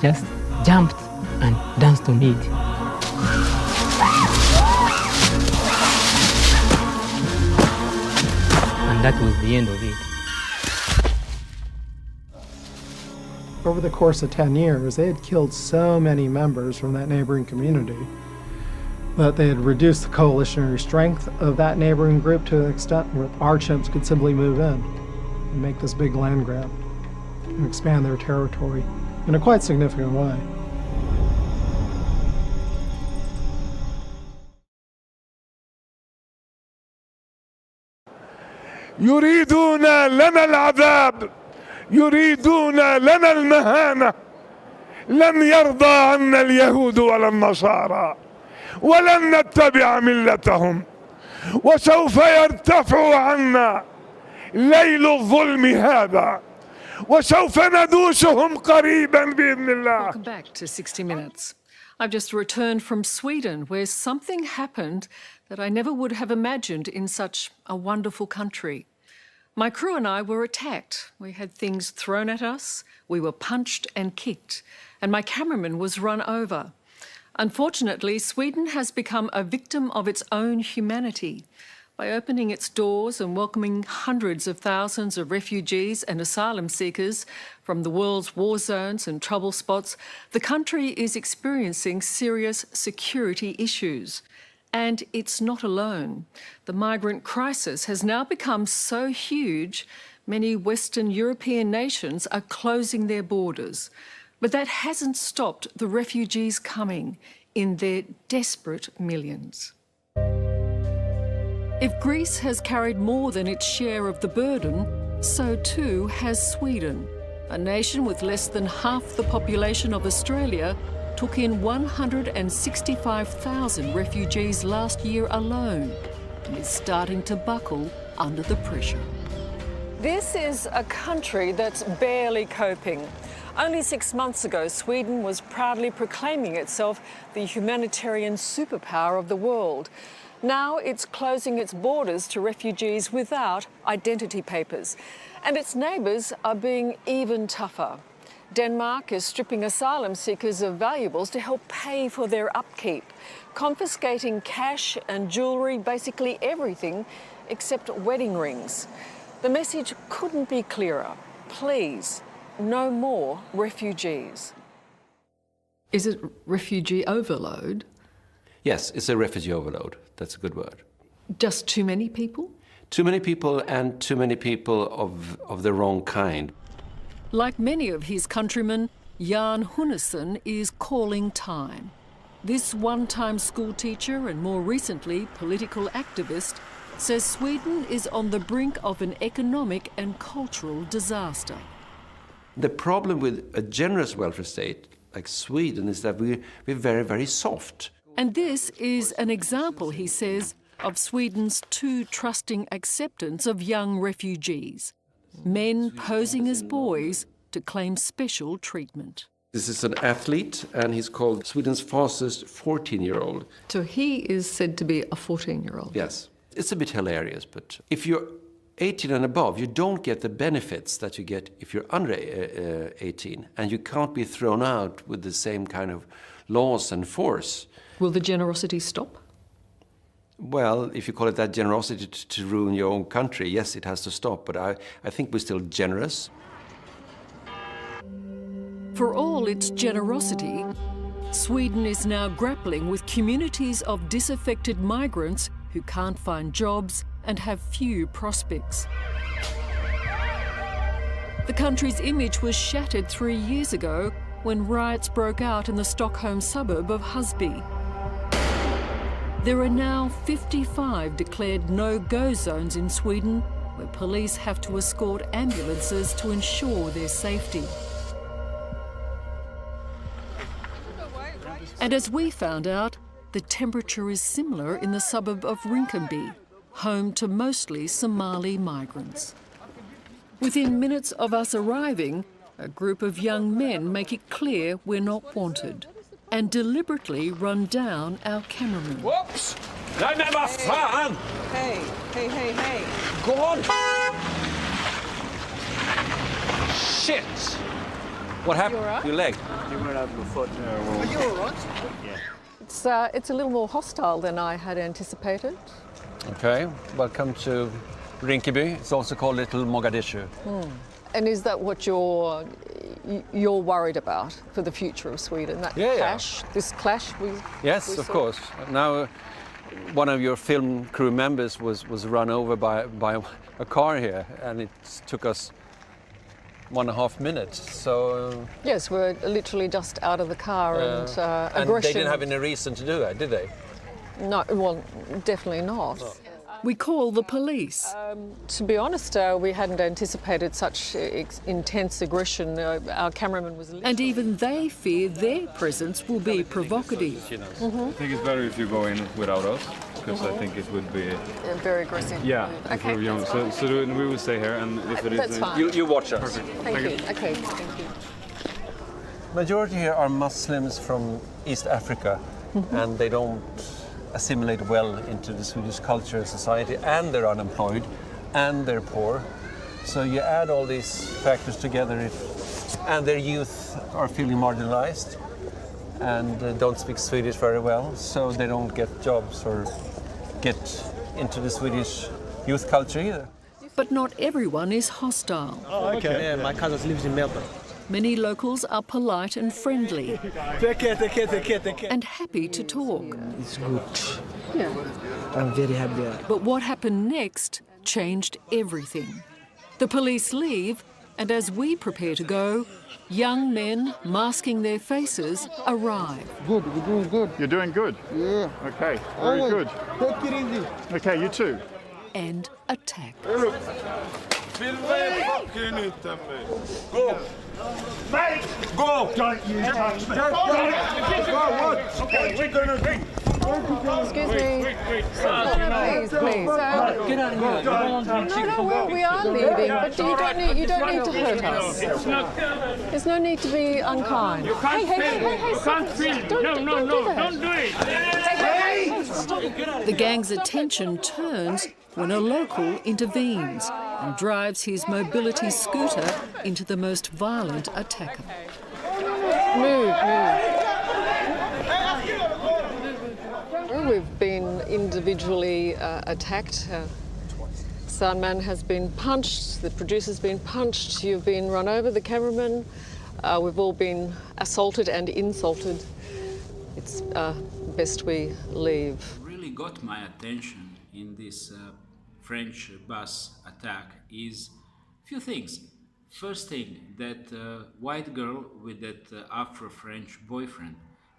just jumped and danced on it. And that was the end of it. Over the course of 10 years, they had killed so many members from that neighboring community that they had reduced the coalitionary strength of that neighboring group to an extent where our chimps could simply move in and make this big land grab and expand their territory in a quite significant way. يريدون لنا العذاب، يريدون لنا المهانة. لن يرضى عنا اليهود ولا النصارى، ولن نتبع ملتهم، وسوف يرتفع عنا ليل الظلم هذا، وسوف ندوسهم قريبا بإذن الله. Welcome back to 60 Minutes. I've just returned from Sweden, where something happened that I never would have imagined in such a wonderful country. My crew and I were attacked. We had things thrown at us, we were punched and kicked, and my cameraman was run over. Unfortunately, Sweden has become a victim of its own humanity. By opening its doors and welcoming hundreds of thousands of refugees and asylum seekers from the world's war zones and trouble spots, the country is experiencing serious security issues. And it's not alone. The migrant crisis has now become so huge, many Western European nations are closing their borders. But that hasn't stopped the refugees coming in their desperate millions. If Greece has carried more than its share of the burden, so too has Sweden. A nation with less than half the population of Australia took in 165,000 refugees last year alone and is starting to buckle under the pressure. This is a country that's barely coping. Only 6 months ago, Sweden was proudly proclaiming itself the humanitarian superpower of the world. Now it's closing its borders to refugees without identity papers. And its neighbours are being even tougher. Denmark is stripping asylum seekers of valuables to help pay for their upkeep, confiscating cash and jewellery, basically everything except wedding rings. The message couldn't be clearer. Please, no more refugees. Is it refugee overload? Yes, it's a refugee overload. That's a good word. Just too many people? Too many people, and too many people of the wrong kind. Like many of his countrymen, Jan Hunnesson is calling time. This one-time school teacher and more recently political activist says Sweden is on the brink of an economic and cultural disaster. The problem with a generous welfare state like Sweden is that we're very, very soft. And this is an example, he says, of Sweden's too trusting acceptance of young refugees. Men posing as boys to claim special treatment. This is an athlete, and he's called Sweden's fastest 14-year-old. So he is said to be a 14-year-old? Yes. It's a bit hilarious, but if you're 18 and above, you don't get the benefits that you get if you're under 18, and you can't be thrown out with the same kind of laws and force. Will the generosity stop? Well, if you call it that generosity to ruin your own country, yes, it has to stop, but I think we're still generous. For all its generosity, Sweden is now grappling with communities of disaffected migrants who can't find jobs and have few prospects. The country's image was shattered 3 years ago when riots broke out in the Stockholm suburb of Husby. There are now 55 declared no-go zones in Sweden where police have to escort ambulances to ensure their safety. And as we found out, the temperature is similar in the suburb of Rinkeby, home to mostly Somali migrants. Within minutes of us arriving, a group of young men make it clear we're not wanted and deliberately run down our cameraman. Whoops! Nej men vad fan! Hey, hey, hey, hey. Gå on! Shit! What happened? You all right? Your leg? You went over the foot. Are you all right? Yeah. It's a little more hostile than I had anticipated. Okay, welcome to Rinkeby. It's also called Little Mogadishu. And is that what you're worried about for the future of Sweden? That clash, this clash? Yes, we of saw? course. Now, one of your film crew members was run over by a car here, and it took us 1.5 minutes. So Yes, we're literally just out of the car and and aggression. they didn't have any reason to do that, did they? No, well, definitely not. We call the police. To be honest, we hadn't anticipated such intense aggression. Our cameraman was. And even they fear their presence will be provocative. I think it's better if you go in without us, because I think it would be... Very aggressive. Yeah, Okay. very young. So we will stay here, and if it is... That's fine. You watch us. Thank you. Okay, thank you. Majority here are Muslims from East Africa, and they don't assimilate well into the Swedish culture and society, and they're unemployed, and they're poor. So you add all these factors together, and their youth are feeling marginalized, and don't speak Swedish very well, so they don't get jobs or get into the Swedish youth culture either. But not everyone is hostile. Oh, okay. Yeah, my cousin lives in Melbourne. Many locals are polite and friendly Take care. and happy to talk. It's good. Yeah. I'm very happy. But what happened next changed everything. The police leave, and as we prepare to go, young men masking their faces arrive. Good, you're doing good. You're doing good? Yeah. Okay, very Always. good. Take it easy. Okay, you too. And attack. Go! Mate! Go! Don't you touch me! Okay, we're gonna do. Excuse me. No, please. Get out of here. No, we are leaving, but you don't need to hurt us. There's no need to be unkind. Hey, Can't feel it. No, don't do it. The gang's attention turns when a local intervenes and drives his mobility scooter into the most violent attacker. Move. We've been individually attacked. Soundman has been punched, the producer's been punched, you've been run over, the cameraman. We've all been assaulted and insulted. It's best we leave. Really got my attention in this French bus attack is a few things. First thing, that white girl with that Afro-French boyfriend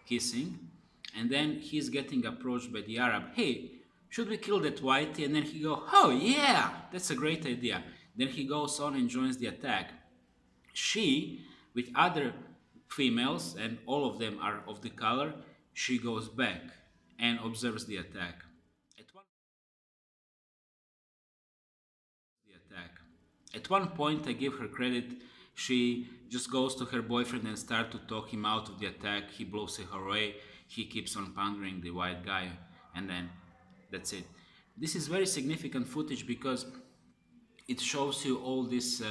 kissing, and then he's getting approached by the Arab, hey, should we kill that whitey? And then he goes, oh yeah, that's a great idea. Then he goes on and joins the attack. She, with other females, and all of them are of the color, she goes back and observes the attack. At one point, I give her credit, she just goes to her boyfriend and starts to talk him out of the attack. He blows her away, he keeps on pondering the white guy, and then that's it. This is very significant footage because it shows you all this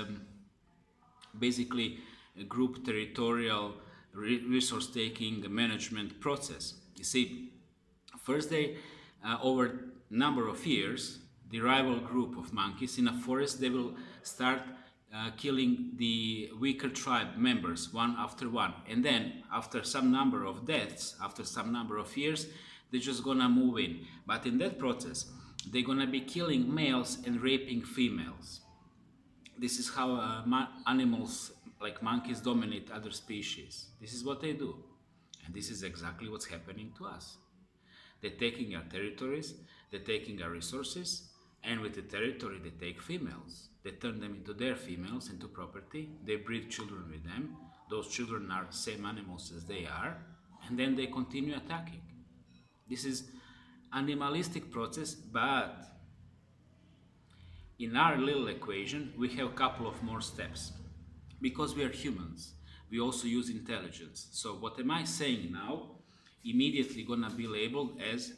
basically group territorial resource taking management process. You see, first they, over a number of years, the rival group of monkeys in a forest, they will start killing the weaker tribe members one after one. And then after some number of deaths, after some number of years, they're just gonna move in. But in that process, they're gonna be killing males and raping females. This is how animals like monkeys dominate other species. This is what they do. And this is exactly what's happening to us. They're taking our territories, they're taking our resources, and with the territory they take females. They turn them into their females, into property. They breed children with them. Those children are the same animals as they are, and then they continue attacking. This is animalistic process, but in our little equation, we have a couple of more steps. Because we are humans, we also use intelligence. So what am I saying now? Immediately gonna be labeled as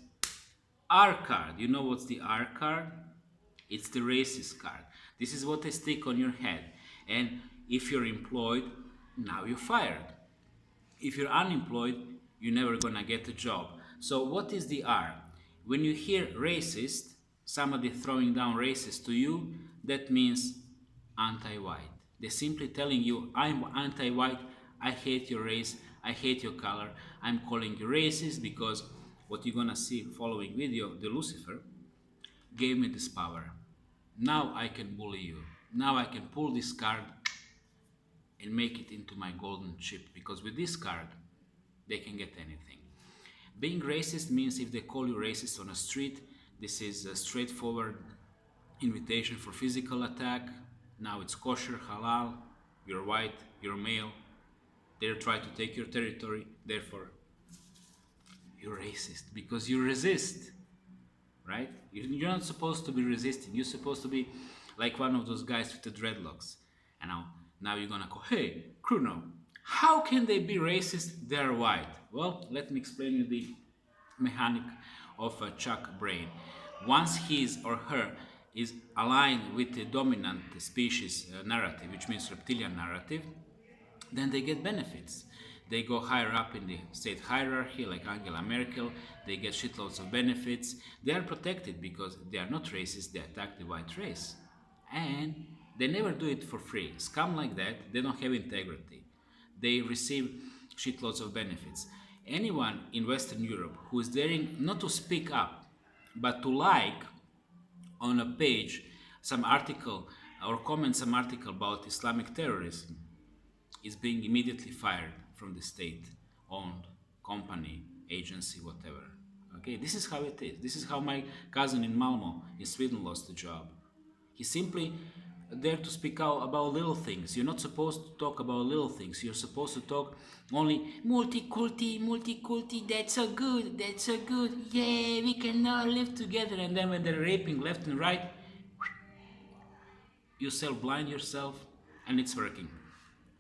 R card. You know what's the R card? It's the racist card. This is what they stick on your head. And if you're employed Now you're fired. If you're unemployed, you're never gonna get a job. So what is the R? When you hear racist, somebody throwing down racist to you, that means anti-white. They're simply telling you, I'm anti-white, I hate your race, I hate your color, I'm calling you racist because what you're gonna see following video, the Lucifer, gave me this power. Now I can bully you. Now I can pull this card and make it into my golden chip, because with this card, they can get anything. Being racist means if they call you racist on a street, this is a straightforward invitation for physical attack. Now it's kosher, halal, you're white, you're male, they're trying to take your territory, therefore you're racist because you resist, right? You're not supposed to be resisting, you're supposed to be like one of those guys with the dreadlocks. And now you're gonna go, hey, Kruno, how can they be racist? They're white. Well, let me explain you the mechanic of a Chuck brain. Once his or her is aligned with the dominant species narrative, which means reptilian narrative, then they get benefits. They go higher up in the state hierarchy, like Angela Merkel. They get shitloads of benefits. They are protected because they are not racist. They attack the white race. And they never do it for free. Scum like that, they don't have integrity. They receive shitloads of benefits. Anyone in Western Europe who is daring not to speak up, but to like on a page some article or comment some article about Islamic terrorism is being immediately fired from the state-owned company, agency, whatever. Okay, this is how it is. This is how my cousin in Malmo in Sweden lost the job. He simply there to speak out about little things. You're not supposed to talk about little things. You're supposed to talk only multi-culti, that's so good, yeah, we can all live together. And then when they're raping left and right, you self-blind yourself and it's working.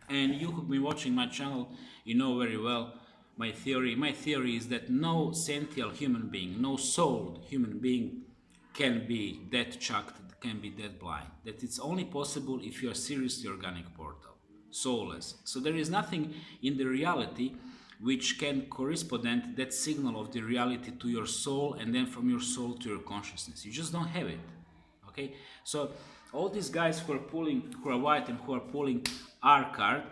And you who've been watching my channel, you know very well my theory. My theory is that no sentient human being, no souled human being can be that chucked, can be that blind. That it's only possible if you are seriously organic portal, soulless. So there is nothing in the reality which can correspond that signal of the reality to your soul and then from your soul to your consciousness. You just don't have it. Okay? So all these guys who are white and who are pulling our card,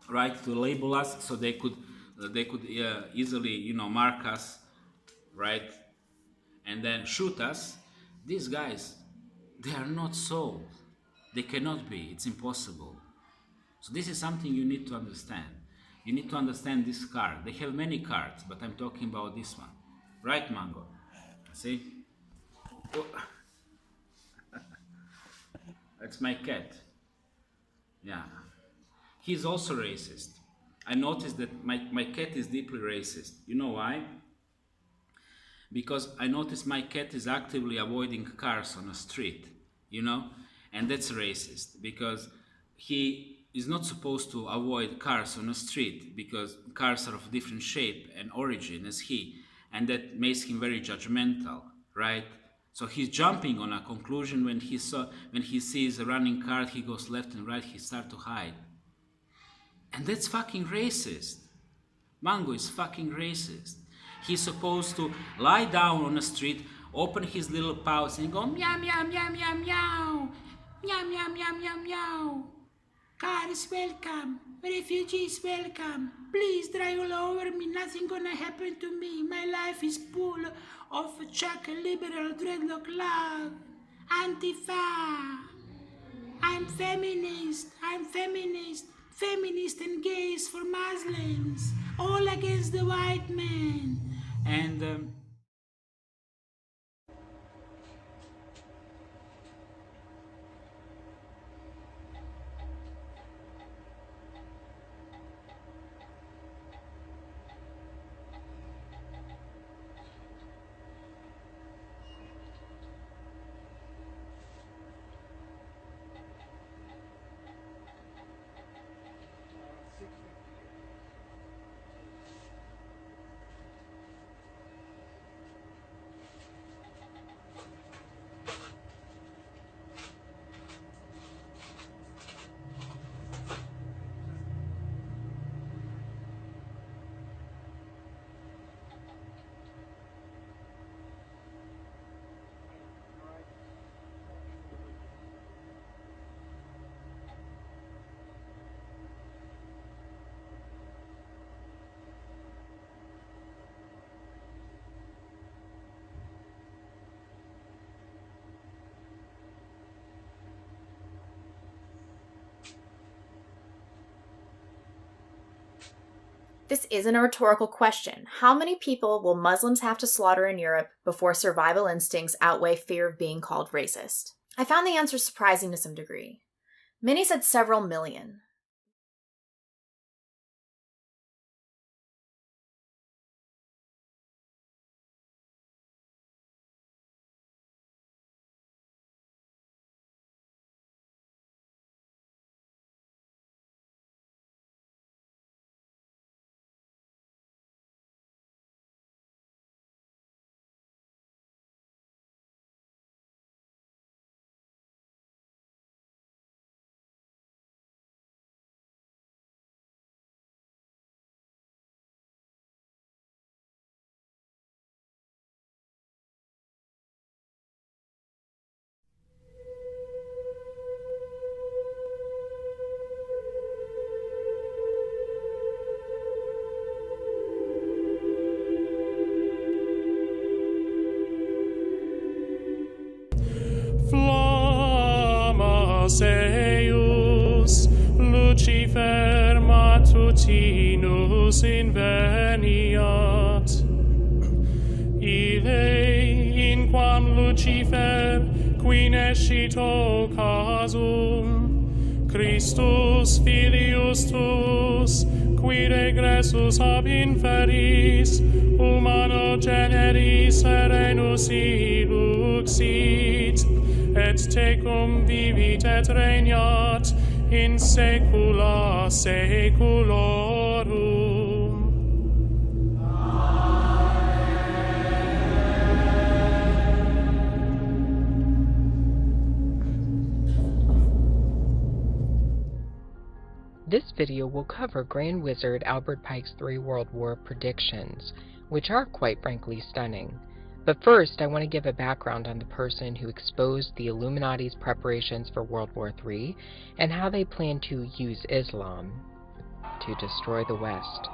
right, to label us so they could easily, mark us, right, and then shoot us. These guys, they are not sold. They cannot be. It's impossible. So this is something you need to understand. You need to understand this card. They have many cards, but I'm talking about this one. Right, Mango? See? Oh. That's my cat. Yeah. He's also racist. I noticed that my cat is deeply racist. You know why? Because I noticed my cat is actively avoiding cars on a street, and that's racist because he is not supposed to avoid cars on a street because cars are of different shape and origin as he, and that makes him very judgmental, right? So he's jumping on a conclusion when he sees a running car, he goes left and right, he starts to hide. And that's fucking racist. Mango is fucking racist. He's supposed to lie down on the street, open his little paws and go meow, meow, meow, meow, meow. Meow, meow, meow, meow, meow. Cars welcome. Refugees welcome. Please drive all over me. Nothing gonna happen to me. My life is full of chuck liberal dreadlock love. Antifa. I'm feminist. Feminist and gays for Muslims. All against the white man. And This isn't a rhetorical question. How many people will Muslims have to slaughter in Europe before survival instincts outweigh fear of being called racist? I found the answer surprising to some degree. Many said several million. Seus Lucifer matutinus inveniat, ille inquam Lucifer qui nescito casum, Christus filius tuus, qui regressus ab inferis, humano generis serenus iluxit, et tecum vivit et regnat in saecula saeculorum. This video will cover Grand Wizard Albert Pike's 3 World War predictions, which are quite frankly stunning. But first, I want to give a background on the person who exposed the Illuminati's preparations for World War III and how they plan to use Islam to destroy the West.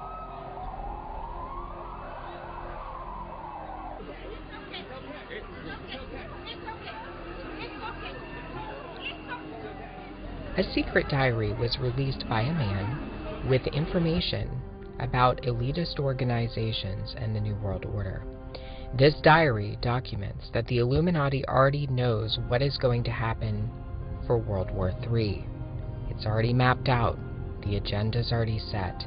A secret diary was released by a man with information about elitist organizations and the New World Order. This diary documents that the Illuminati already knows what is going to happen for World War III. It's already mapped out. The agenda's already set.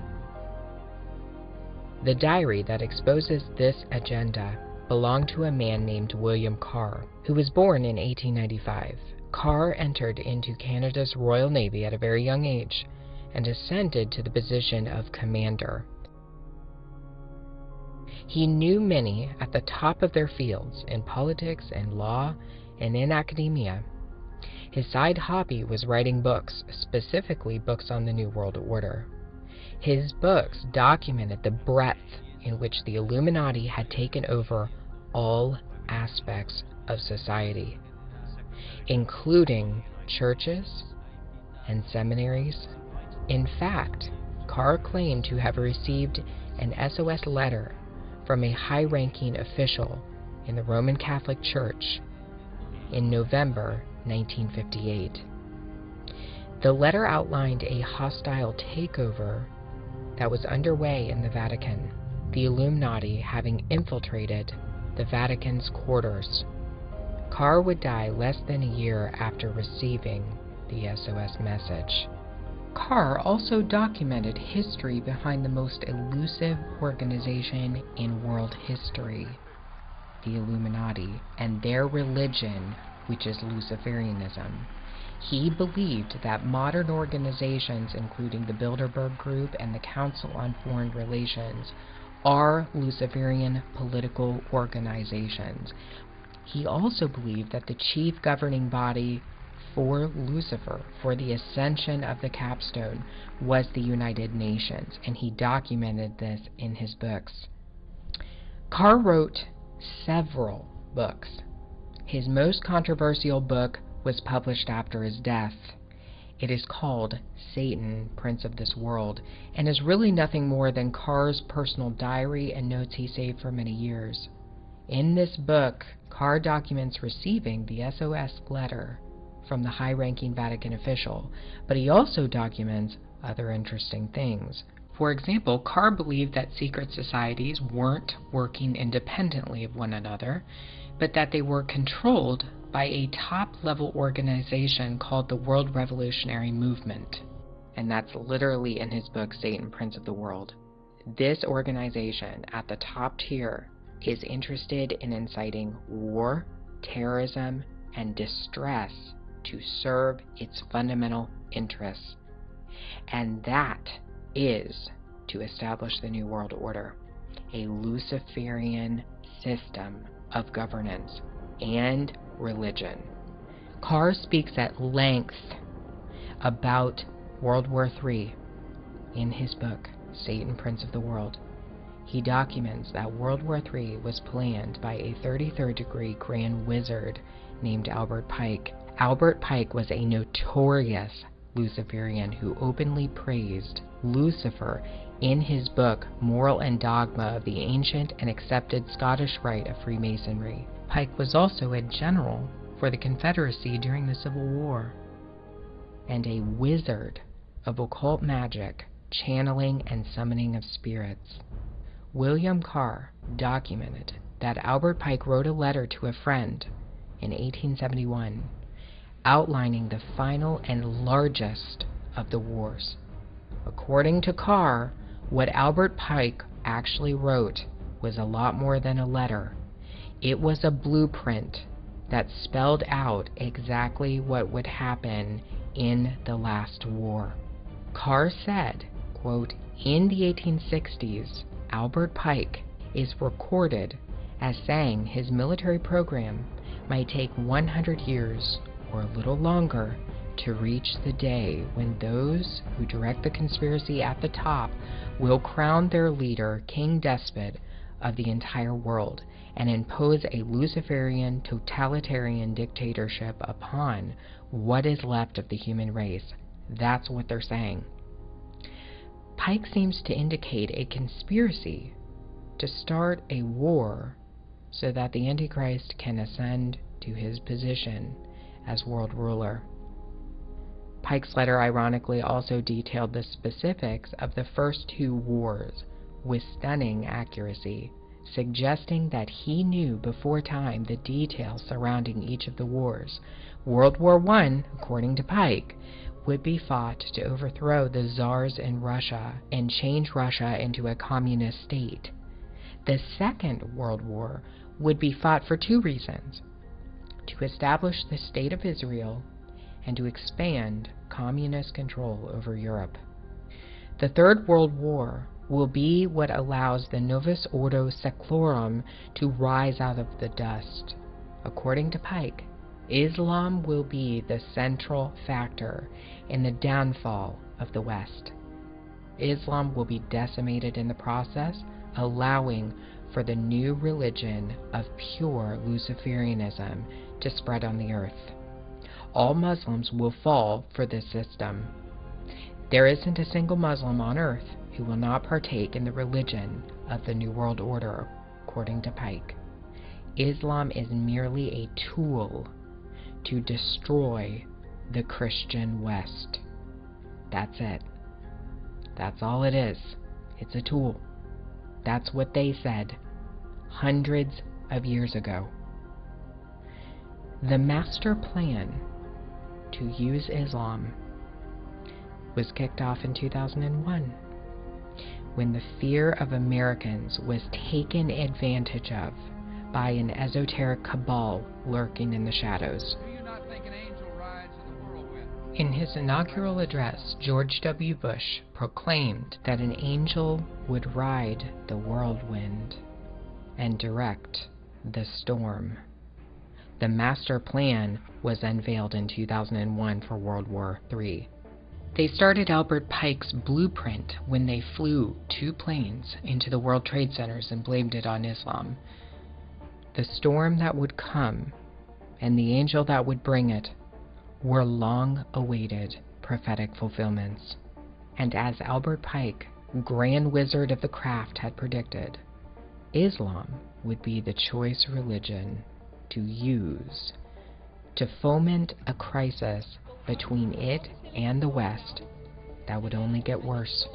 The diary that exposes this agenda belonged to a man named William Carr, who was born in 1895. Carr entered into Canada's Royal Navy at a very young age and ascended to the position of commander. He knew many at the top of their fields in politics and law and in academia. His side hobby was writing books, specifically books on the New World Order. His books documented the breadth in which the Illuminati had taken over all aspects of society, including churches and seminaries. In fact, Carr claimed to have received an SOS letter from a high-ranking official in the Roman Catholic Church in November 1958. The letter outlined a hostile takeover that was underway in the Vatican, the Illuminati having infiltrated the Vatican's quarters. Carr would die less than a year after receiving the SOS message. Carr also documented history behind the most elusive organization in world history, the Illuminati, and their religion, which is Luciferianism. He believed that modern organizations, including the Bilderberg Group and the Council on Foreign Relations, are Luciferian political organizations. He also believed that the chief governing body for Lucifer, for the ascension of the capstone, was the United Nations, and he documented this in his books. Carr wrote several books. His most controversial book was published after his death. It is called Satan, Prince of this World, and is really nothing more than Carr's personal diary and notes he saved for many years. In this book, Carr documents receiving the SOS letter from the high-ranking Vatican official, but he also documents other interesting things. For example, Carr believed that secret societies weren't working independently of one another, but that they were controlled by a top-level organization called the World Revolutionary Movement. And that's literally in his book, Satan, Prince of the World. This organization at the top tier is interested in inciting war, terrorism, and distress to serve its fundamental interests. And that is to establish the New World Order, a Luciferian system of governance and religion. Carr speaks at length about World War III in his book, Satan, Prince of the World. He documents that World War III was planned by a 33rd degree Grand Wizard named Albert Pike. Albert Pike was a notorious Luciferian who openly praised Lucifer in his book Moral and Dogma of the Ancient and Accepted Scottish Rite of Freemasonry. Pike was also a general for the Confederacy during the Civil War, and a wizard of occult magic, channeling and summoning of spirits. William Carr documented that Albert Pike wrote a letter to a friend in 1871 outlining the final and largest of the wars. According to Carr, what Albert Pike actually wrote was a lot more than a letter. It was a blueprint that spelled out exactly what would happen in the last war. Carr said, quote, "In the 1860s, Albert Pike is recorded as saying his military program might take 100 years or a little longer to reach the day when those who direct the conspiracy at the top will crown their leader king despot of the entire world and impose a Luciferian totalitarian dictatorship upon what is left of the human race." That's what they're saying. Pike seems to indicate a conspiracy to start a war so that the Antichrist can ascend to his position as world ruler. Pike's letter ironically also detailed the specifics of the first two wars with stunning accuracy, suggesting that he knew before time the details surrounding each of the wars. World War I, according to Pike, would be fought to overthrow the czars in Russia and change Russia into a communist state. The Second World War would be fought for two reasons: to establish the State of Israel and to expand communist control over Europe. The Third World War will be what allows the Novus Ordo Seclorum to rise out of the dust. According to Pike, Islam will be the central factor in the downfall of the West. Islam will be decimated in the process, allowing for the new religion of pure Luciferianism to spread on the earth. All Muslims will fall for this system. There isn't a single Muslim on earth who will not partake in the religion of the New World Order, according to Pike. Islam is merely a tool to destroy the Christian West. That's it. That's all it is. It's a tool. That's what they said hundreds of years ago. The master plan to use Islam was kicked off in 2001 when the fear of Americans was taken advantage of by an esoteric cabal lurking in the shadows. In his inaugural address, George W. Bush proclaimed that an angel would ride the whirlwind and direct the storm. The master plan was unveiled in 2001 for World War III. They started Albert Pike's blueprint when they flew two planes into the World Trade Centers and blamed it on Islam. The storm that would come and the angel that would bring it were long-awaited prophetic fulfillments. And as Albert Pike, Grand Wizard of the craft, had predicted, Islam would be the choice religion to use to foment a crisis between it and the West that would only get worse.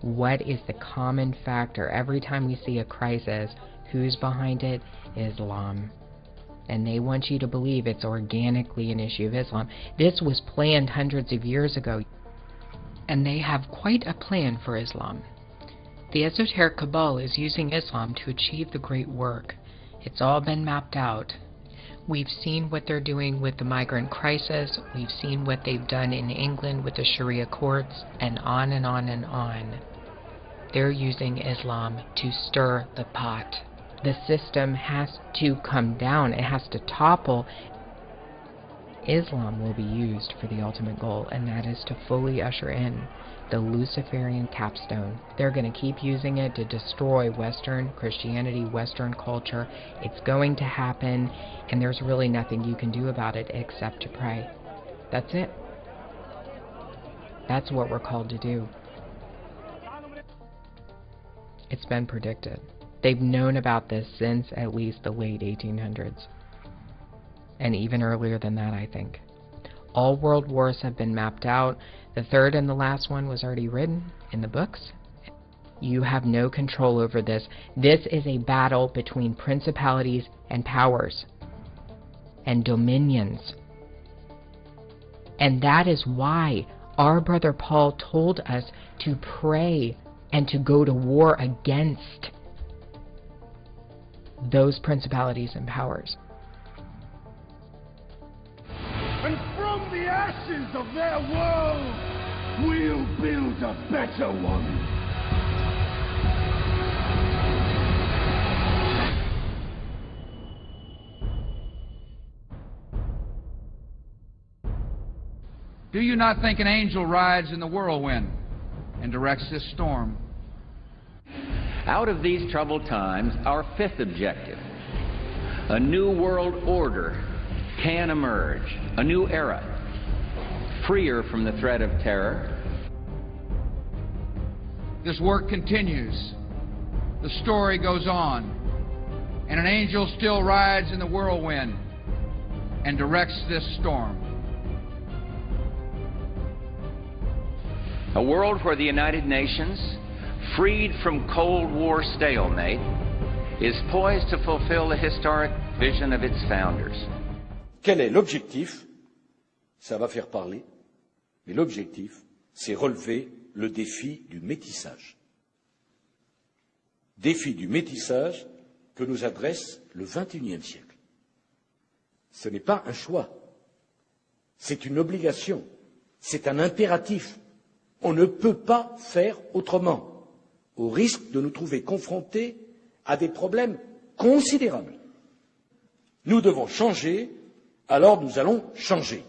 What is the common factor? Every time we see a crisis, who's behind it? Islam. And they want you to believe it's organically an issue of Islam. This was planned hundreds of years ago. And they have quite a plan for Islam. The esoteric cabal is using Islam to achieve the great work. It's all been mapped out. We've seen what they're doing with the migrant crisis. We've seen what they've done in England with the Sharia courts, and on and on and on. They're using Islam to stir the pot. The system has to come down. It has to topple. Islam will be used for the ultimate goal, and that is to fully usher in the Luciferian capstone. They're going to keep using it to destroy Western Christianity, Western culture. It's going to happen, and there's really nothing you can do about it except to pray. That's it. That's what we're called to do. It's been predicted. They've known about this since at least the late 1800s. And even earlier than that, I think. All world wars have been mapped out. The third and the last one was already written in the books. You have no control over this. This is a battle between principalities and powers and dominions. And that is why our brother Paul told us to pray and to go to war against those principalities and powers. And from the ashes of their world, we'll build a better one. Do you not think an angel rides in the whirlwind and directs this storm? Out of these troubled times, our fifth objective, a new world order can emerge, a new era, freer from the threat of terror. This work continues. The story goes on. And an angel still rides in the whirlwind and directs this storm. A world where the United Nations, freed from Cold War stalemate, is poised to fulfill the historic vision of its founders. Quel est l'objectif? Ça va faire parler, mais l'objectif, c'est relever le défi du métissage. Défi du métissage que nous adresse le XXIe siècle. Ce n'est pas un choix, c'est une obligation, c'est un impératif. On ne peut pas faire autrement, au risque de nous trouver confrontés à des problèmes considérables. Nous devons changer, alors nous allons changer.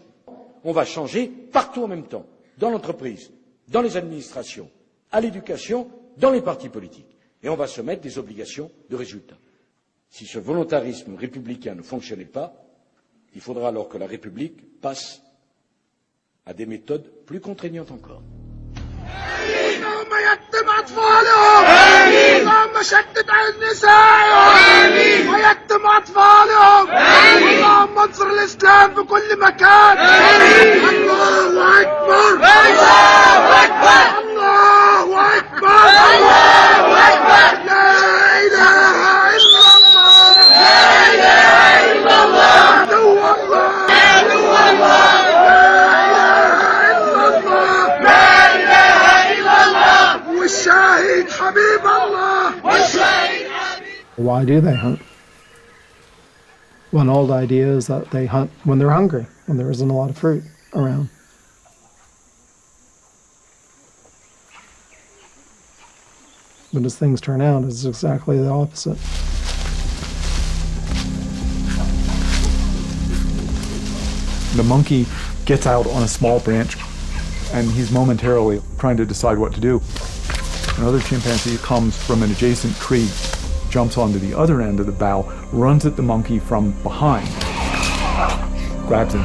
On va changer partout en même temps, dans l'entreprise, dans les administrations, à l'éducation, dans les partis politiques. Et on va se mettre des obligations de résultat. Si ce volontarisme républicain ne fonctionnait pas, il faudra alors que la République passe à des méthodes plus contraignantes encore. اللهم يتم أطفالهم اللهم شتت عين نسائهم ويتم أطفالهم اللهم انصر الإسلام في كل مكان الله أكبر الله أكبر الله أكبر الله أكبر لا إله إلا الله لا إله إلا الله عدو الله عدو الله Why do they hunt? One old idea is that they hunt when they're hungry, when there isn't a lot of fruit around. But as things turn out, it's exactly the opposite. The monkey gets out on a small branch and he's momentarily trying to decide what to do. Another chimpanzee comes from an adjacent tree, jumps onto the other end of the bough, runs at the monkey from behind, grabs him.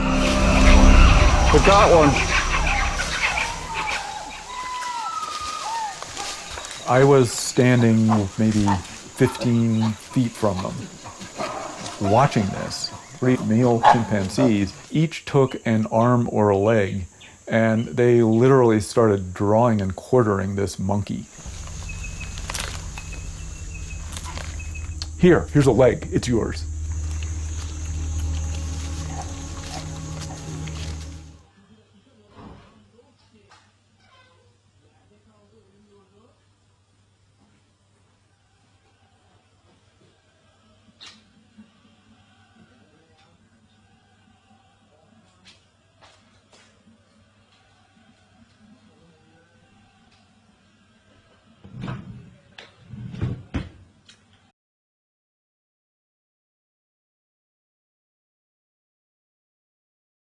We got one. I was standing maybe 15 feet from them, watching this. 3 male chimpanzees each took an arm or a leg And they literally started drawing and quartering this monkey. Here's a leg, it's yours.